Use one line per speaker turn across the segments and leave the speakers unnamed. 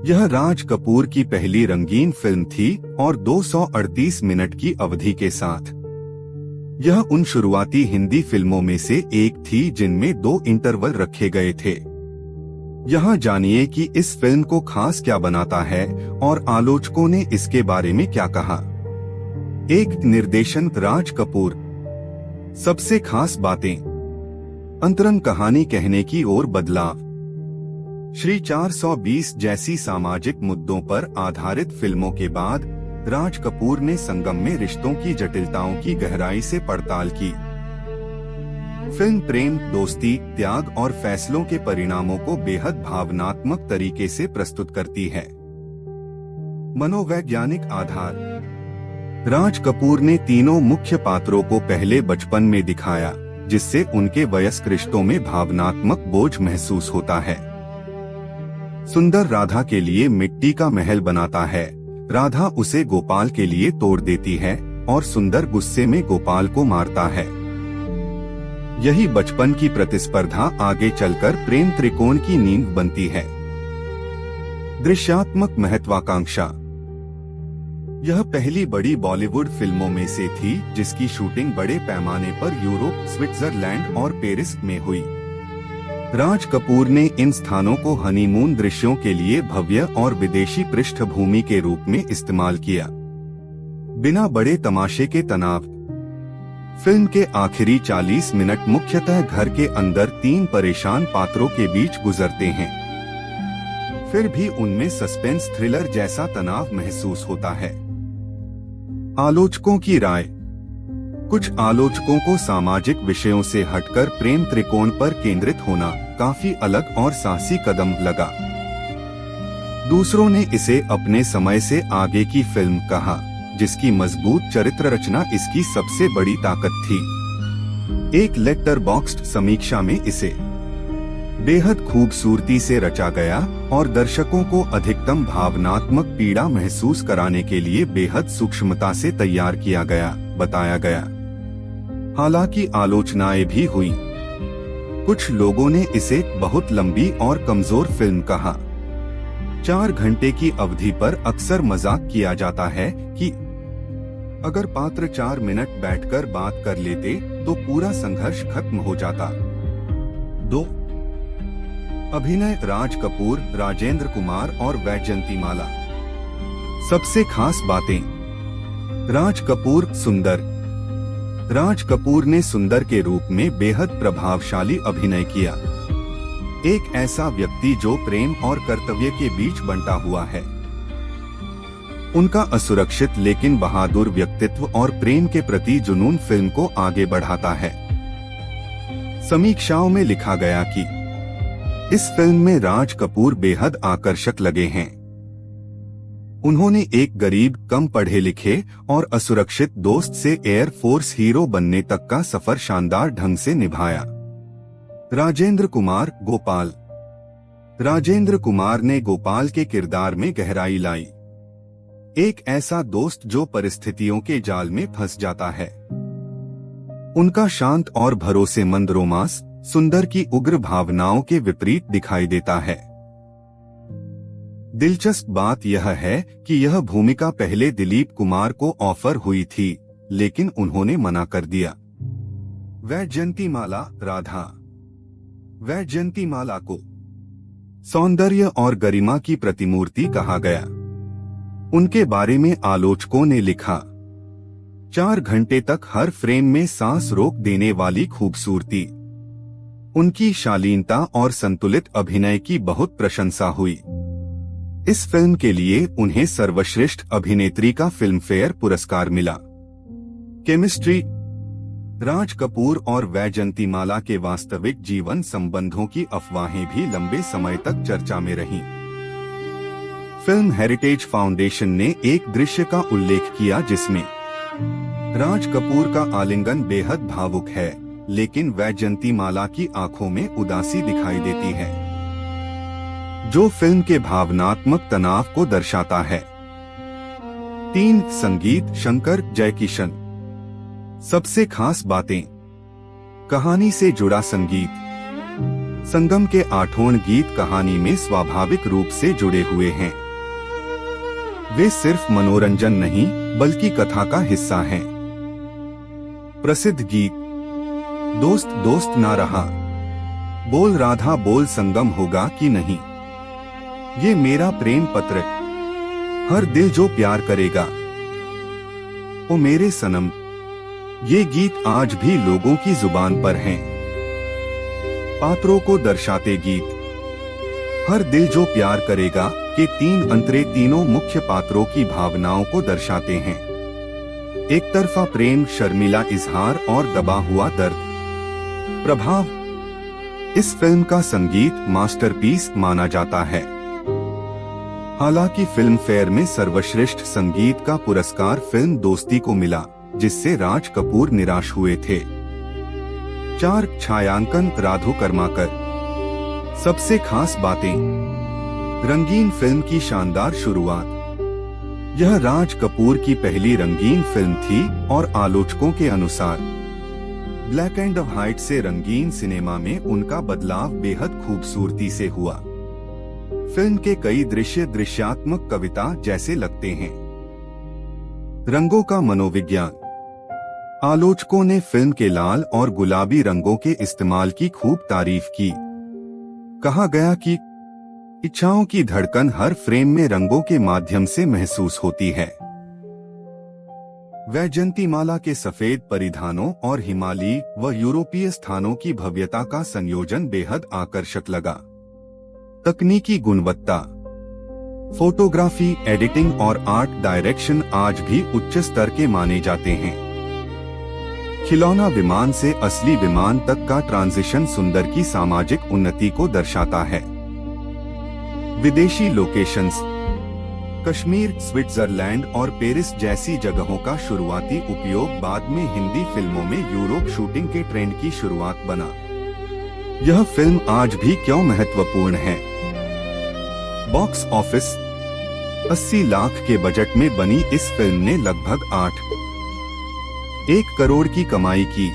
यह राज कपूर की पहली रंगीन फिल्म थी और 238 मिनट की अवधि के साथ यह उन शुरुआती हिंदी फिल्मों में से एक थी जिनमें 2 इंटरवल रखे गए थे। यहाँ जानिए कि इस फिल्म को खास क्या बनाता है और आलोचकों ने इसके बारे में क्या कहा। 1. निर्देशन राज कपूर। सबसे खास बातें। अंतरंग कहानी कहने की ओर बदलाव। श्री 420 जैसी सामाजिक मुद्दों पर आधारित फिल्मों के बाद राज कपूर ने संगम में रिश्तों की जटिलताओं की गहराई से पड़ताल की। फिल्म प्रेम, दोस्ती, त्याग और फैसलों के परिणामों को बेहद भावनात्मक तरीके से प्रस्तुत करती है। मनोवैज्ञानिक आधार। राज कपूर ने तीनों मुख्य पात्रों को पहले बचपन में दिखाया, जिससे उनके वयस्क रिश्तों में भावनात्मक बोझ महसूस होता है। सुंदर राधा के लिए मिट्टी का महल बनाता है, राधा उसे गोपाल के लिए तोड़ देती है और सुंदर गुस्से में गोपाल को मारता है। यही बचपन की प्रतिस्पर्धा आगे चलकर प्रेम त्रिकोण की नींव बनती है। दृश्यात्मक महत्वाकांक्षा। यह पहली बड़ी बॉलीवुड फिल्मों में से थी जिसकी शूटिंग बड़े पैमाने पर यूरोप, स्विट्जरलैंड और पेरिस में हुई। राज कपूर ने इन स्थानों को हनीमून दृश्यों के लिए भव्य और विदेशी पृष्ठभूमि के रूप में इस्तेमाल किया, बिना बड़े तमाशे के तनाव। फिल्म के आखिरी 40 मिनट मुख्यतः घर के अंदर 3 परेशान पात्रों के बीच गुजरते हैं। फिर भी उनमें सस्पेंस थ्रिलर जैसा तनाव महसूस होता है। आलोचकों की राय। कुछ आलोचकों को सामाजिक विषयों से हटकर प्रेम त्रिकोण पर केंद्रित होना काफी अलग और साहसी कदम लगा। दूसरों ने इसे अपने समय से आगे की फिल्म कहा, जिसकी मजबूत चरित्र रचना इसकी सबसे बड़ी ताकत थी। एक लेटरबॉक्स्ड समीक्षा में इसे बेहद खूबसूरती से रचा गया और दर्शकों को अधिकतम भावनात्मक पीड़ा महसूस कराने के लिए बेहद सूक्ष्मता से तैयार किया गया बताया गया। हालांकि आलोचनाएं भी हुई। कुछ लोगों ने इसे बहुत लंबी और कमजोर फिल्म कहा। 4 घंटे की अवधि पर अक्सर मजाक किया जाता है कि अगर पात्र 4 मिनट बैठकर बात कर लेते तो पूरा संघर्ष खत्म हो जाता। 2. अभिनय राज कपूर, राजेंद्र कुमार और वैजयंतीमाला। सबसे खास बातें। राज कपूर सुंदर। राज कपूर ने सुंदर के रूप में बेहद प्रभावशाली अभिनय किया। एक ऐसा व्यक्ति जो प्रेम और कर्तव्य के बीच बंटा हुआ है। उनका असुरक्षित लेकिन बहादुर व्यक्तित्व और प्रेम के प्रति जुनून फिल्म को आगे बढ़ाता है। समीक्षाओं में लिखा गया कि इस फिल्म में राज कपूर बेहद आकर्षक लगे हैं। उन्होंने एक गरीब, कम पढ़े लिखे और असुरक्षित दोस्त से एयर फोर्स हीरो बनने तक का सफर शानदार ढंग से निभाया। राजेंद्र कुमार गोपाल। राजेंद्र कुमार ने गोपाल के किरदार में गहराई लाई। एक ऐसा दोस्त जो परिस्थितियों के जाल में फंस जाता है। उनका शांत और भरोसेमंद रोमांस सुंदर की उग्र भावनाओं के विपरीत दिखाई देता है। दिलचस्प बात यह है कि यह भूमिका पहले दिलीप कुमार को ऑफर हुई थी, लेकिन उन्होंने मना कर दिया। वैजयंतीमाला राधा। वैजयंतीमाला को सौंदर्य और गरिमा की प्रतिमूर्ति कहा गया। उनके बारे में आलोचकों ने लिखा, 4 घंटे तक हर फ्रेम में सांस रोक देने वाली खूबसूरती। उनकी शालीनता और संतुलित अभिनय की बहुत प्रशंसा हुई। इस फिल्म के लिए उन्हें सर्वश्रेष्ठ अभिनेत्री का फिल्मफेयर पुरस्कार मिला। केमिस्ट्री। राज कपूर और वैजयंतीमाला के वास्तविक जीवन संबंधों की अफवाहें भी लंबे समय तक चर्चा में रहीं। फिल्म हेरिटेज फाउंडेशन ने एक दृश्य का उल्लेख किया जिसमें राज कपूर का आलिंगन बेहद भावुक है, लेकिन वैजयंतीमाला की आंखों में उदासी दिखाई देती है, जो फिल्म के भावनात्मक तनाव को दर्शाता है। 3. संगीत शंकर जयकिशन। सबसे खास बातें। कहानी से जुड़ा संगीत। संगम के आठों गीत कहानी में स्वाभाविक रूप से जुड़े हुए हैं। वे सिर्फ मनोरंजन नहीं बल्कि कथा का हिस्सा हैं। प्रसिद्ध गीत दोस्त दोस्त ना रहा, बोल राधा बोल संगम होगा कि नहीं, ये मेरा प्रेम पत्र, हर दिल जो प्यार करेगा, ओ मेरे सनम, ये गीत आज भी लोगों की जुबान पर हैं। पात्रों को दर्शाते गीत हर दिल जो प्यार करेगा के 3 अंतरे तीनों मुख्य पात्रों की भावनाओं को दर्शाते हैं। एक तरफा प्रेम, शर्मिला इजहार और दबा हुआ दर्द। प्रभाव, इस फिल्म का संगीत मास्टरपीस माना जाता है। हालांकि फिल्म फेयर में सर्वश्रेष्ठ संगीत का पुरस्कार फिल्म दोस्ती को मिला, जिससे राज कपूर निराश हुए थे। 4 छायांकन राधो कर्माकर। सबसे खास बातें, रंगीन फिल्म की शानदार शुरुआत। यह राज कपूर की पहली रंगीन फिल्म थी और आलोचकों के अनुसार ब्लैक एंड व्हाइट से रंगीन सिनेमा में उनका बदलाव बेहद खूबसूरती से हुआ। फिल्म के कई दृश्य दृश्यात्मक कविता जैसे लगते हैं। रंगों का मनोविज्ञान, आलोचकों ने फिल्म के लाल और गुलाबी रंगों के इस्तेमाल की खूब तारीफ की। कहा गया कि इच्छाओं की धड़कन हर फ्रेम में रंगों के माध्यम से महसूस होती है। वैजयंतीमाला के सफेद परिधानों और हिमालयी व यूरोपीय स्थानों की भव्यता का संयोजन बेहद आकर्षक लगा। तकनीकी गुणवत्ता, फोटोग्राफी, एडिटिंग और आर्ट डायरेक्शन आज भी उच्च स्तर के माने जाते हैं। खिलौना विमान से असली विमान तक का ट्रांजिशन सुंदर की सामाजिक उन्नति को दर्शाता है। विदेशी लोकेशंस, कश्मीर, स्विट्जरलैंड और पेरिस जैसी जगहों का शुरुआती उपयोग बाद में हिंदी फिल्मों में यूरोप शूटिंग के ट्रेंड की शुरुआत बना। यह फिल्म आज भी क्यों महत्वपूर्ण है? बॉक्स ऑफिस, 80 लाख के बजट में बनी इस फिल्म ने लगभग 8.1 करोड़ की कमाई की।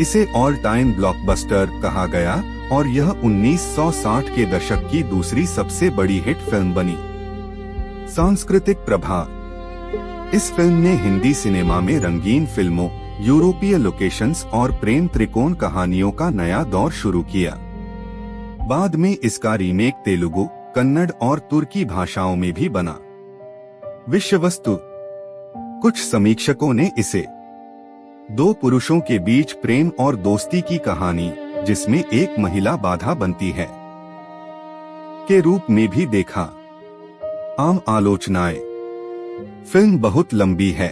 इसे ऑल टाइम ब्लॉकबस्टर कहा गया और यह 1960 के दशक की दूसरी सबसे बड़ी हिट फिल्म बनी। सांस्कृतिक प्रभाव, इस फिल्म ने हिंदी सिनेमा में रंगीन फिल्मों, यूरोपीय लोकेशंस और प्रेम त्रिकोण कहानियों का नया दौर शुरू किया। बाद में इसका रीमेक तेलुगु, कन्नड़ और तुर्की भाषाओं में भी बना। विषय वस्तु, कुछ समीक्षकों ने इसे 2 पुरुषों के बीच प्रेम और दोस्ती की कहानी जिसमें एक महिला बाधा बनती है के रूप में भी देखा। आम आलोचनाएं, फिल्म बहुत लंबी है,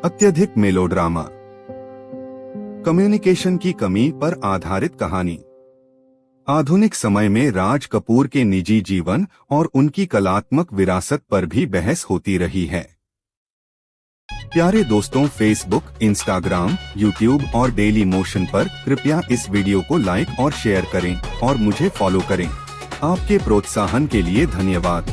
अत्यधिक मेलोड्रामा, कम्युनिकेशन की कमी पर आधारित कहानी। आधुनिक समय में राज कपूर के निजी जीवन और उनकी कलात्मक विरासत पर भी बहस होती रही है। प्यारे दोस्तों, फेसबुक, इंस्टाग्राम, यूट्यूब और डेली मोशन पर कृपया इस वीडियो को लाइक और शेयर करें और मुझे फॉलो करें। आपके प्रोत्साहन के लिए धन्यवाद।